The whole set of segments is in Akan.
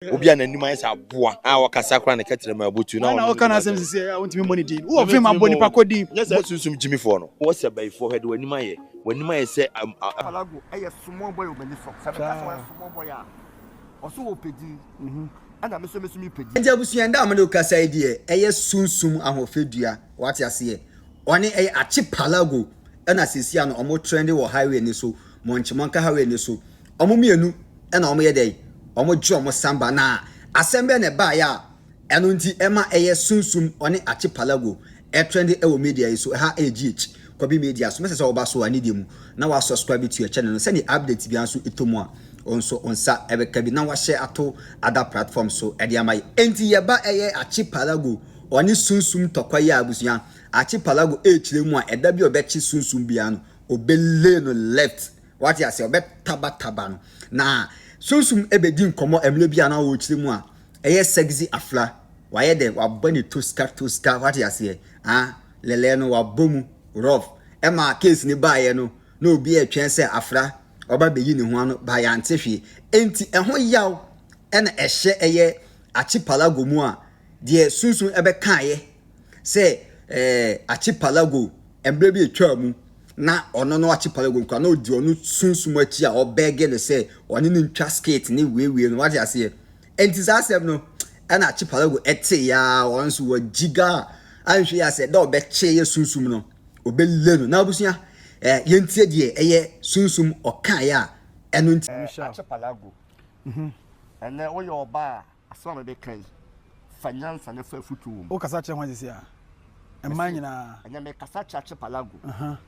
Obi an anima is a boa. Our Casacra and Catra Mabutu. Now, can I say, I want to be money deal. Who of him and Bonnie Pacodi? Yes, I Sunsum Jimmy Fono. What's a bay forehead when you may say, Archipalago, I have small boy with small boy. Also, Pedi. And I'm Mr. Pedi. And Jabusi and Damadoka say, dear, Sunsum and Ophedia, what you see. One Archipalago, and as is young or more trendy or highway in so, Monchimanka highway in so, Omumianu, and Omea day, Omo Jomo Samba na, Assemble and a buyer, and unti Emma Sunsum on Archipalago, a trendy ewo media so ha agh, Kobi media, so Mrs. Obaso, I need him. Now I subscribe to your channel, send the updates Biansu Itomoa. Also on sa ebekabi na wa share ato other platforms so ediamai enti yeba Archipalago oni Sunsum tokwa ya abusua Archipalago echire mu a eda bi obechi Sunsum bia no obele no left what you say obetaba no na Sunsum ebedi nkomo emle bia na wo chire mu a sexy afla wa ye de wa bani to scar what you say lele no wa bomu rough ema case ni ba ye no na obi etwen se afra oba beyi ne ho ano ba ya ntehwe enti eho yaw ena ehye Archipalago mu a de Sunsum ebe kan se Archipalago embre bi etwa mu na ono no Archipalago kwa na odi onu Sunsum achi a obege ne se oni ne ntwa skate ne wewe no what you say enti sa asem no ena Archipalago ete ya onso wa giga anhwe ya se da obeche ye Sunsum no obele no na abusia yentie die Sunsum okan ya enu nti Archipalago and then your bar asoma be kan finance and fa futu o kasa che hwan sia emman na anya me kasa che Archipalago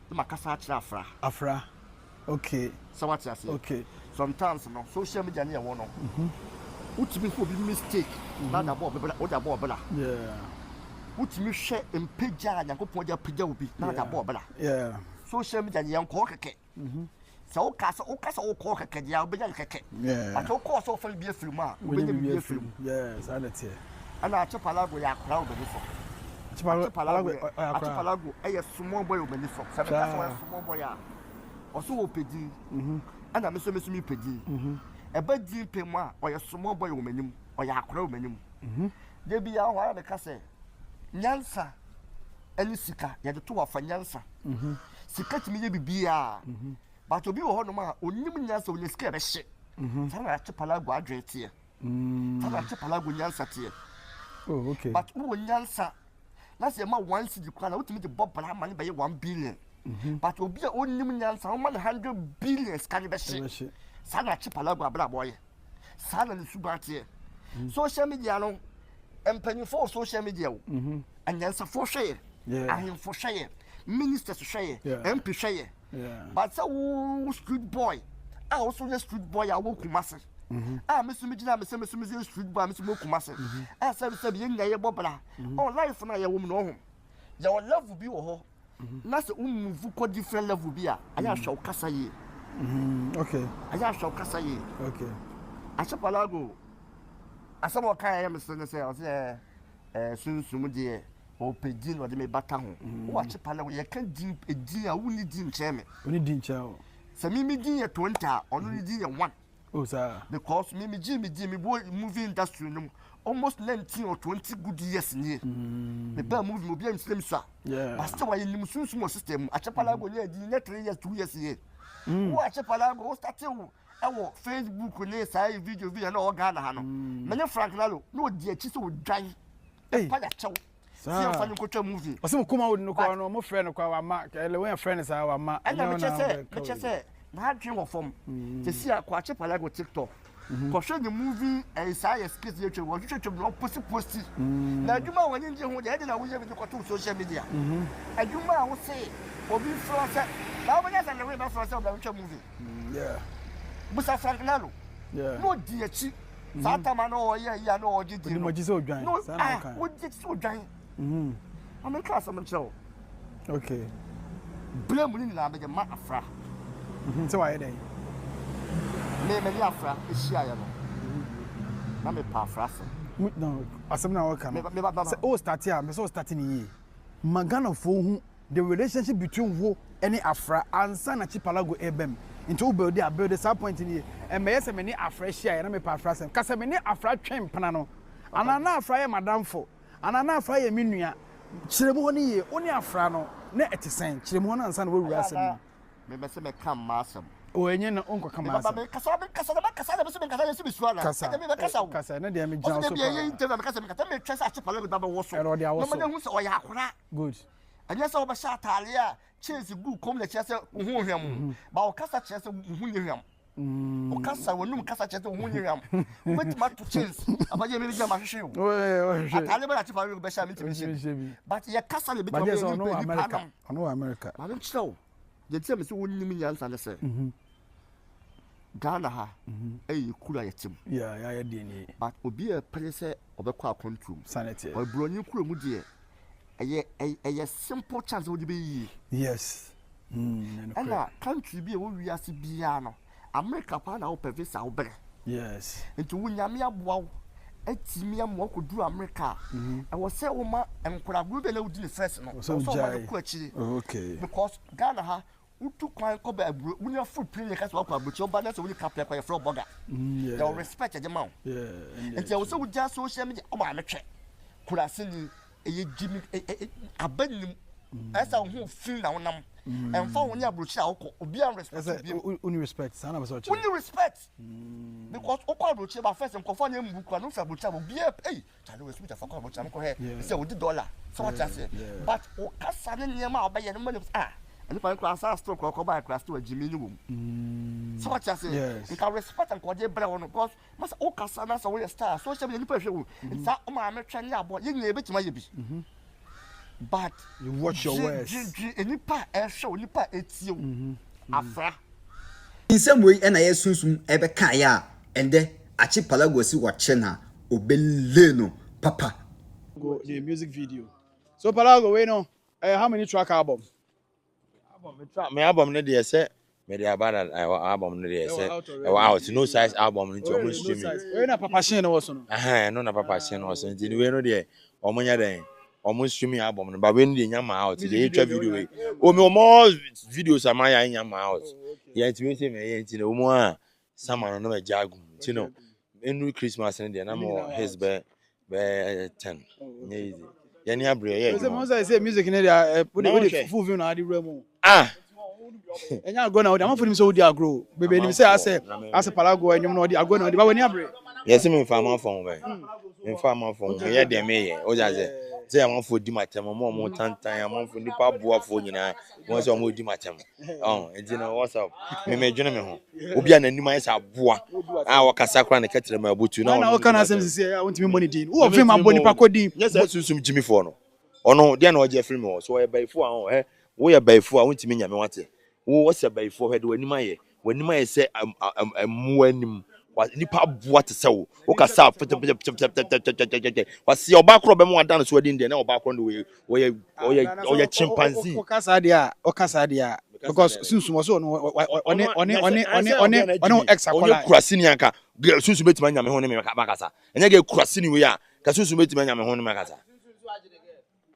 ma kasa che afra okay so what you say okay sometimes no social media na wo no utimi fo bi mistake na da bo bela o da bo bela yeah utimi hwe empeja yakopon ja peja obi na da bo bela yeah social media yan ko keke so o kasa o ko keke dia obeja keke but o ko so fa bi film a obeja bi film yes anete ana Archipalago ya crowd be so Archipalago small boy obeni so se ka small boy a oso wo pedi ana meso mi pedi eba di pemu a o small boy omenim o ya crowd omenim de bi ya ho be ka se nyansa eni sika ya de to wa fa nyansa sika timi ye bibia but obi wo hono ma onim nyansa onye sika be hye sana Archipalago adrete sana Archipalago nyansa tie oh okay but wo nyansa na se ma 1 cedi kwa na utimi de bob bala ma ne be 1 billion but obi a onim nyansa o ma 100 billion sika be hye sana Archipalago abla boye sana ne subate social media no empanyi for social media wo anyansa for hye ahim for hye ministers share MP share but so street boy also the street boy I wo Kumase me gina me street boy me Kumase say be nya ye bobla on life na ye wo no ho ya wo level bi wo ho na se move ko different level bi a aya hwa kasa ye okay aya hwa kasa ye okay Archipalago asamo kan ya me say Sunsum de o pedi no de me bata ho o Archipalago ye kan din edi a woni din cheme oni din chao se mi din ye 20 a ono ni din ye 1 oh sir because me boy movie industry no almost 19 or 20 good years ni me ba movie mo bia msem so yeah but still why nim Sunsum system Archipalago ye din ye 3 years 2 years ye o Archipalago o start ewo Facebook ne sai video na o Ghana ha no me ne Frank Lalo no di achi so dwan pa ya chew sir fa nko movie o se mo Kumawood no kwa no mo friend kwa wa ma ele we friend sa wa ma me chese na adwen wo fom te si akwa Archipalago TikTok ko hwe the movie sai skills ye twe wo twe no post na adwuma wani nje ho de na wo ye bi ko to social media adwuma wo se obi France na wo nya sa na we ba France o ba twe movie yeah busa Frank Lalo Yeah. No diachi. Santa no ya no oji di. No moji so dwan. No ah, wo di so dwan. I'm in class am show. Okay. Blame ni na be ma afra. So why dey? Me afra e shia ya no. Na me pa afra so. No, asem na waka. Me say oh start here, me so starting here. Magana fo hu the relationship between wo any afra and Archipalago ebem. into build that point in here and may say many afresh here and me pa afra sem kasa many afra twem pana no anana afra ye madam fo anana afra ye menua kiremu honi ye oni afra no na etisen kiremu hona ansa na wura asem me be se me kam masem o enye na onko kama asem kasa be se me kasa yesu bisuala kasa na dia me jan so kasa me twese Archipalago da be wo so no me hu se o ya akora good anya se o be sha atale a chase gu kom le chese hu hwam ba o kasa chese hu hwam o kasa wonum kasa chese hu hwam wait ma to chase abaje me bi ma hwehwe o atale be Archipalago be sha me timi but ye kasa le bi to be no America ma nchira o ye tie me se wonim nyansa le se Ghana ha kura yetim ya de ni but obi e pele se obekwa akontum sanity o broni kura mu de a simple chance would be yes and a country be wo wiase bia no America pa na wo pevisa obere yes into wunyame aboa atimi am wo kodu America and was say wo ma enkura group be na wudi first no so ma ko akiri okay because Ghana ha utu kwan ko ba abro wunya footprint le kasa kwa abro choba na so wuli kapia kwa fro burger they respect the man and say wo so wudi social media o ma metwe kurase ni eye jimi abanim asa hu feel na wonam emfa woni abrochi akọ obi an respect uni respect sana ba so che uni respect because okọ abrochi ba first nkofo na embu kwa no fa abrochi obi tale we speak afakọ abrochi amko he say odi dollar so what say but o kasa ne niam obaye no money ani pa kwa asa store ko ba kwa store jimi ni wom so what say you can respect and kwaje bra wono because masa o kasa na so we star social media ni pa hwe wo nsa o ma me twa ni abo ye nyina ebetima ye bi but you watch your words enipa ehwe onipa etio afra insem we na ye Sunsum ebe kan ya ende Archipalago si watche na obele no papa go the music video so Palago we know how many track album me album no dey say me dey about album no dey say out no size album no to streaming we na papa shin no so no no na papa shin no so nti we no dey omonya den omo streaming album no ba we no dey nyama out dey twa video we o me omo videos am ya nyama out ye nti we say me ye nti no omo a sama no me jagu nti no enu Christmas no dey na mo his be 10 easy ye ni abre ye no say music no dey we full view na dey remo enya go na o dey am for him so dey agro bebe him say as Palago enyum no dey agro na dey ba we ni abre yes me farm phone be me farm phone ye dey me ye o ja say am for di matem mo tantan am for nipa boa fo nyina won say mo di matem enti na what's up me dwene me ho obi ananim ayi sa boa wo kasa kra na ketere ma abutu na wo kana asem sisi ya won timi money din wo film abo nipa kodin yes Sunsum Jimmy fo no ono dia na o je film wo so ye baifo a wo ye baifo a won timi nyame wate wo se baifo he de wanim aye se amu anim nipa boa te sewo wo kasa wasi oba kro be mo adan so adin de na oba kro no we chimpanzee o kasa dia because Sunsum was on exakola kurasini anka Sunsum betima nyame ho ne me kasa enye ge kurasini we a ka Sunsum betima nyame ho ne me kasa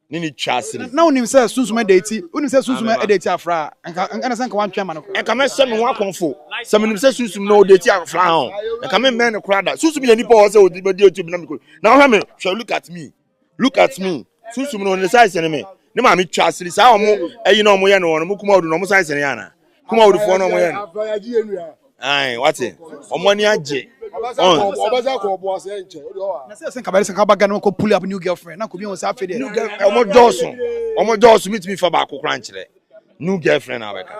nini chasiri na unim say Sunsum edeti unim say Sunsum edeti afra anka sanka wan twema no enka me se me wa konfo se me nim say Sunsum no edeti afra ho enka me men kura da Sunsum ye nipa o say odi bedi otu bi na me ko na hwa me look at me Sunsum no ne size ne me ne ma me chasiri sa o mo eyi na o mo ye no no mo Kumawood no mo size ne yana Kumawood fo no mo ye no ai wate o mo ni age obaza ko bo ase nche na say senka bale senka baga no ko pull up new girlfriend na ko bi won say afede omo dosu meet me for ba ko kran kire new girlfriend abeka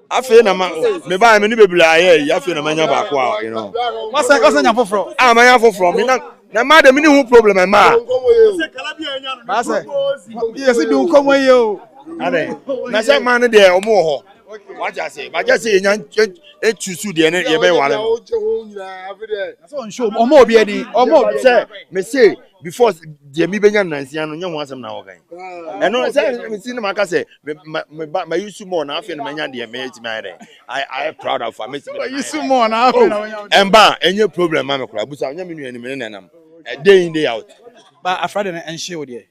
afi na ma me ba me ni bebla aye afi na manya ba ko you know what's nya foforo manya foforo me na ma de me ni hu problem e ma ba say yes do komo ye o ade na say man de omo ho what you say ba just say nya etusu de ne ye be wale so show omo obi edi omo say me say before de mi benya nansia no nya ho asem na wo kan eno say me see na maka say me use more na afi na menya de me eti me I proud of me use more na afi na menya emba enye problem ma me kura busa nya me nu ani me nenam day in day out ba afraid na enhye wo de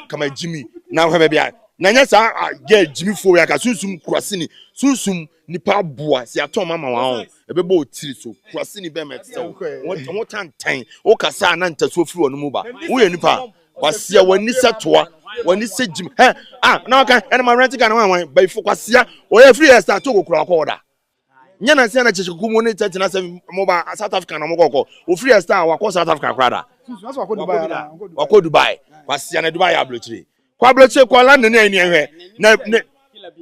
kama Jimmy na hwe be bia Nanya sa get Jimmy for ya ka Sunsum Krasini. Sunsum nipa boa si aton mama wa ebebo otiri so Krasini be metel. Won tan tan. O kasa na ntaso firi wonu mu ba. Wo ye nipa kwasia wani setoa wani se Jim. Na ka ena ma rent ka na wan ba ifo kwasia o ye free start to kokura ko da. Nya na se na chechekumu ni 39 mo ba South Africa na mo kokko. O free start wa ko South Africa krada. Wako Dubai. Kwasia na Dubai ablochiri. Kwa bloche kwa land ne ani ehwe na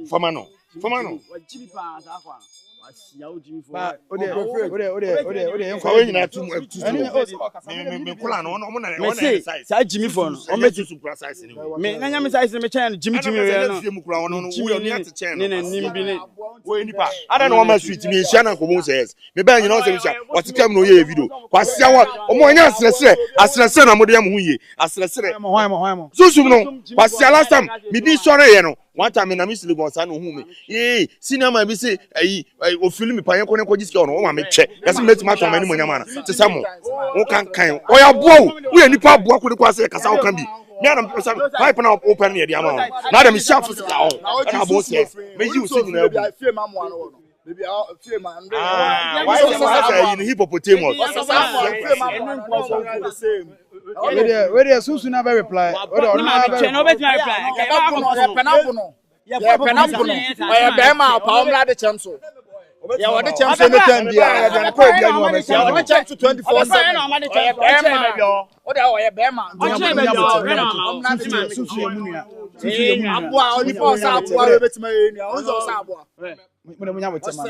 fama no kwa we nyina tu me kula no mo na me say sa Jimmy phone o me tu super size ni me na nya me size me chen Jimmy we no fie mu kula no we ni ate chen ne na nim bi ne we nipa ada na o ma sweet me hia na komo says me ba nyina o se me hia o te kam no ye video kwa sia wa o mo nya asresere na mo de am hu ye asresere mo Sunsum no kwa sia last time me di sore ye no one time na me Lagos na hu me cinema bi say o film pa yen ko ne ko gisike ono o ma me che yesi me tima to mani mo nyama na te samo o kan o ya bo wo ye nipa bo ko de kwa say kasa o kan bi me na me say pipe na open ne dia ma na dem sharp sika o na bo say me yi usi na abu fie ma mo ano no baby fie ma why say in hippopotamus where the Sunsum na be reply no bet me reply oya be ma pa omla de chamso ya wode chamso ne tan bia ya dan ko bia no ma sia no chamso 24/7 oya be ma oda oya be ma omla de Sunsum ya munua aboa oni po sa aboa we betima ye nua onzo sa aboa mo nya bote ma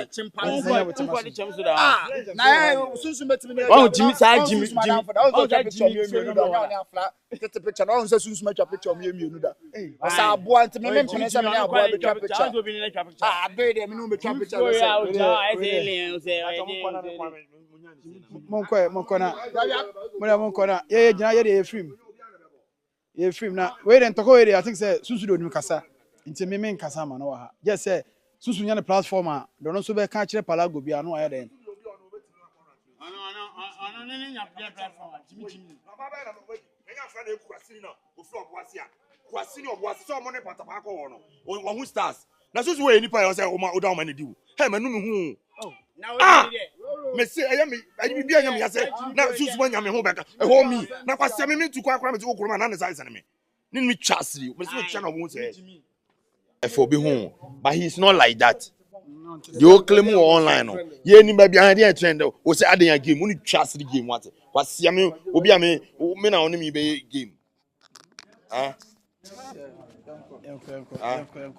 na Sunsum betima ne oh Jimmy sa Jimmy onzo cha picture me mienu da na oni afla tete picture na onzo Sunsum cha picture me mienu da sa aboa ntime me mpene sa me aboa be cha picture be de me no be cha picture Monkona ye jina ye de film na we den toko we I think say Sunsum do nim kasa nti me nkasa ma no ha just say Sunsum nya na platform a do no so be ka kire Palago bia no aye den ne nya platform Jimmy baba na no we nya fa na Kurasini na ofi oboase a Kurasini oboase so mo ne patapa ko wo no wo hu stars na Sunsum we nipa yo say o ma oda o ma ne di wo he manu me hu me say me bia nya me ya say na Sunsum nya me hu beka e ho mi na kwase me tu kwa me tu okuro ma na ne size ne me ni me twasiri me say twa na wo say for be hu but he's not like that you claim online no ye ni ba bia dey trend o say adan game uni twasiri game what kwase me obi a me na oni me be game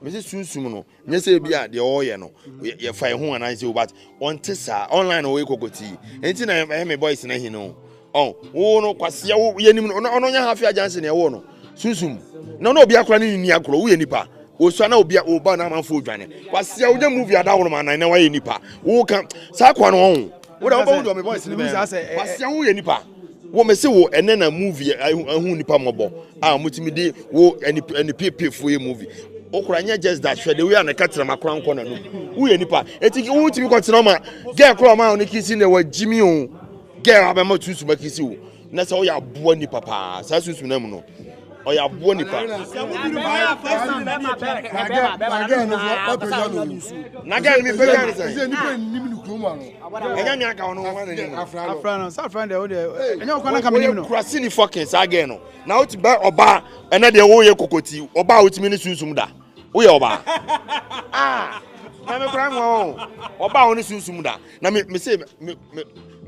me say Sunsum no nye say bia de o ye no ye fa hu anan say but on tesa online o we kokoti enti na me boys na hi no wo no kwase ye nim no nya hafi ajanse na ye wo no Sunsum na obi akora ni akoro wo ye nipa o so na obi oba na manfo odwane kwase wo nya movie adawo no manan na wa ye nipa wo kan sa kwa no wo da wo do me boys ni be kwase wo ye nipa wo me se wo ene na movie ahu nipa mobo mutimi de wo eni pepe fo ye movie okura nya just that hwe de we an katira makora nko na no wo ye nipa etiki wo timi kwatira ma girl kro ma oni kisi na wa Jimmy o girl abema Sunsum makisi wo na se wo ya boa nipa pa sa Sunsum na mu no o ya boa nipa na girl mi pega say nipa nim nu krom ano enya mi aka ono wa na afra no sa friend o de enya ko na kam nim no Kurasini fucking sa again no na o ti ba oba ena de wo ye kokoti oba o ti mi ni Sunsum da wo ye oba na me kra ngo oba o ni Sunsum da na me say me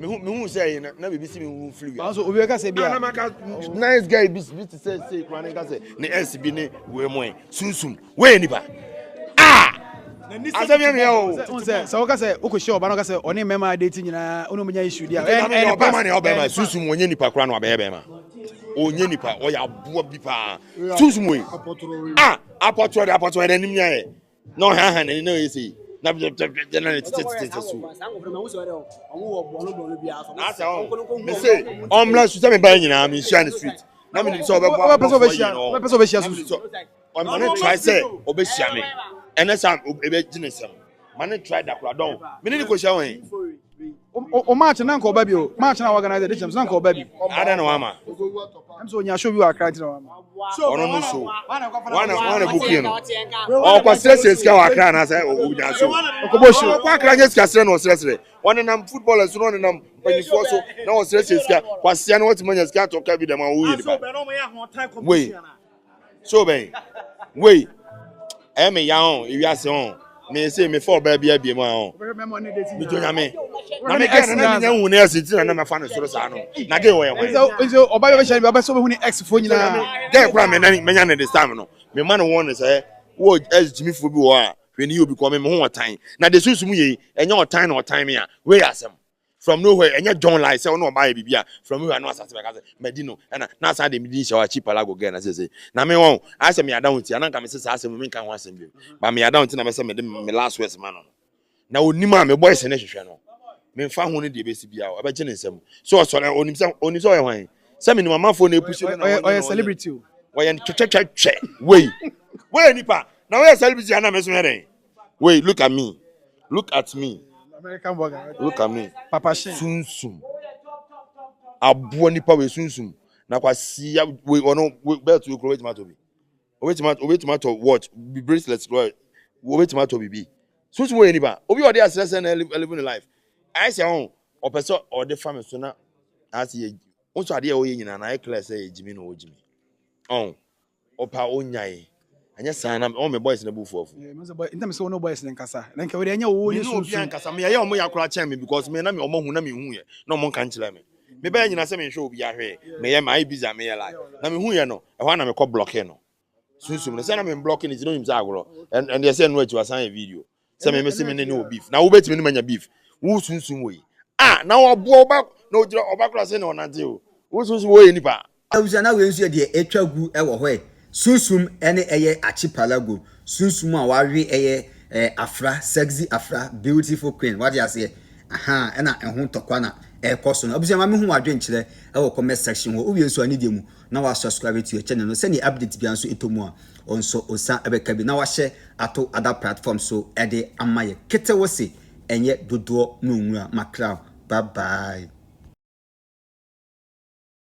hu say na be bisi me hu flu ya so obi ka say bia na maka nice guy bisi say kra ka say ni SB ni we mo Sunsum we ni ba asemi me o say so ka say okohye oba no ka say oni mema date nyina ono munya issue dia oba ma Sunsum onye nipa kra no abe ma onye nipa o ya boa bi pa Sunsum we apotro de nim nya e no ha na no yesi na so me say omla su me ba nyina me share the street na me so oba person be share Sunsum o man try say obe share me ene sam ebe ginesem man try da kura don me ni ko share won o match na nko ba bi o match na organize the champs na nko ba bi ada na wama am so nya show bi wa kra ti na wama ono no so wana buki no o kwa stress ska wa kra na say o nya so ko bo show kwa kra nya ska stress no stress wana nam footballers no nam panifo so na o stress ska kwa sia no what manya ska to ka bi dem a wo yi ni ba wait so ben wait me ya on iwi ase on me say me for ba bia bia mu on me to nya me na me get na nya hu na asiti na me fa no soro sa no na ge wo ye ho so oba yo be share ba so be hu ni x fo nyina get kura me na me nya na this time no me man won say wo as Jimmy fo bi wo a hwe ni obi ko me ho otan na de Sunsum ye enya otan na otan me a we asem from nowhere enya John like say no buy bibia from nowhere no asase be ka say medino na sa de me din shawa Archipalago girl na say na me won I say me adawon ti ananka me say asem me kan ho asem bi ba me adawon ti na me say me de me last words man no na onima me boys na hwehwe no me fa ho ne de be si bia o be gye ne nsam so so onim so o ye hwan say me ni mama fo na epusi na o ye celebrity o ye twetwetwe wey nipa na we celebrity na me so here wait look at me American burger look at me Papa Shin Sunsum abo nipa we Sunsum na kwa sia we ono bet we grow tomato bi owe tomato what be bracelets owe tomato bi Sunsum we nipa obi ode asese na living life I say on opeso ode family so na as ye unso ade o ye nyina na I clear say ejimi na ojimi on opa onyae anya sana o me boys na bufu ofu me say boy intam say no boys len kasa na nke we anya wo ye Sunsum kasa me ya o mo yakura chen me because me na me o mo hu na me hu ye na o mo kan kire me me ba nyina say me hwe obi ahwe me ye my busy me ye like na me hu ye no e ho na me ko block no Sunsum no say na me block ni no him say agoro and they say no atu asan video say me say me ne beef na wo betimi ni manya beef wo Sunsum we na wo bo oba na o jira oba kura say na onante o wo Sunsum we ye nipa awusa we nso de etwa gu e wo ho Sunsum ene eye Archipalago Sunsum a wawe eye afra sexy afra beautiful queen what you say aha ena ehun tokwa na ekoso na obusia ma me hu adwen kire e wo comment section ho uwie nso ani de mu na wa subscribe to your channel no send update bia nso etomu a onso osa ebeka bi na wa share ato other platforms so e de amaye kete wo se enye dodo no nwura makra bye bye